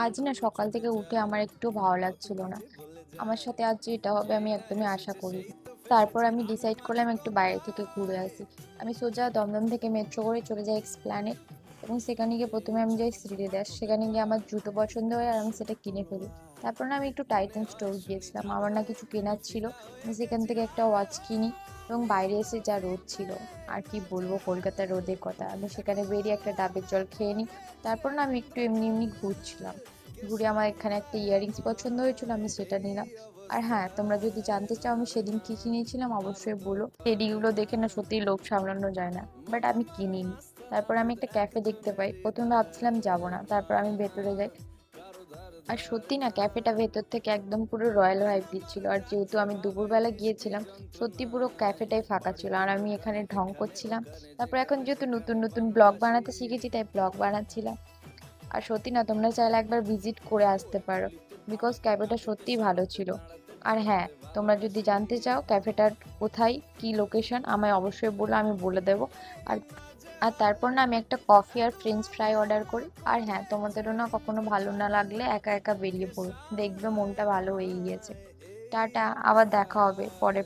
আজ না সকাল থেকে উঠে আমার একটু ভালো লাগছিল না। আমার সাথে আজ যেটা হবে আমি একদমই আশা করিনি। তারপর আমি ডিসাইড করলাম একটু বাইরে থেকে ঘুরে আসি। আমি সোজা দমদম থেকে মেট্রো করে চলে যাই এক্সপ্ল্যানেড, এবং সেখানে গিয়ে প্রথমে আমি যাই শ্রীলেদার্স। সেখানে গিয়ে আমার জুতো পছন্দ হয় আর আমি সেটা কিনে ফেলি। তারপর না আমি একটু টাইটান স্টোর গিয়েছিলাম, আমার না কিছু কেনার ছিল। আমি সেখান থেকে একটা ওয়াচ কিনি, এবং বাইরে এসে যা রোদ ছিল, আর কি বলবো কলকাতার রোদের কথা। আমি সেখানে বেরিয়ে একটা ডাবের জল খেয়ে নিই। তারপর না আমি একটু এমনি এমনি ঘুরছিলাম। ঘুরে আমার এখানে একটা ইয়াররিংস পছন্দ হয়েছিল, আমি সেটা নিলাম। আর হ্যাঁ, তোমরা যদি জানতে চাও আমি সেদিন কি কিনেছিলাম অবশ্যই বলো। টেডিগুলো দেখে না সত্যিই লোভ সামলানো যায় না, বাট আমি কিনিনি। তারপর আমি একটা ক্যাফে দেখতে পাই, প্রথমে ভাবছিলাম যাবো না, তারপর আমি ভেতরে যাই। আর সত্যি না, ক্যাফেটা ভেতর থেকে একদম পুরো রয়্যাল ভাইব দিচ্ছিল। আর যেহেতু আমি দুপুরবেলা গিয়েছিলাম, সত্যি পুরো ক্যাফেটাই ফাঁকা ছিল, আর আমি এখানে ঢং করছিলাম। তারপর এখন যেহেতু নতুন নতুন ব্লগ বানাতে শিখেছি, তাই ব্লগ বানাচ্ছিলাম। আর সত্যি না, তোমরা চাইলে একবার ভিজিট করে আসতে পারো, বিকজ ক্যাফেটা সত্যিই ভালো ছিল। আর হ্যাঁ, তোমরা যদি জানতে চাও ক্যাফেটার কোথায় কি লোকেশন, আমায় অবশ্যই বলো, আমি বলে দেবো। আর আর তারপর না আমি একটা কফি আর ফ্রেঞ্চ ফ্রাই অর্ডার করি। আর হ্যাঁ, তোমাদেরও না কখনো ভালো না লাগলে একা একা বেরিয়ে পড়ো, দেখবে মনটা ভালো হয়ে গিয়েছে। টাটা, আবার দেখা হবে পরে।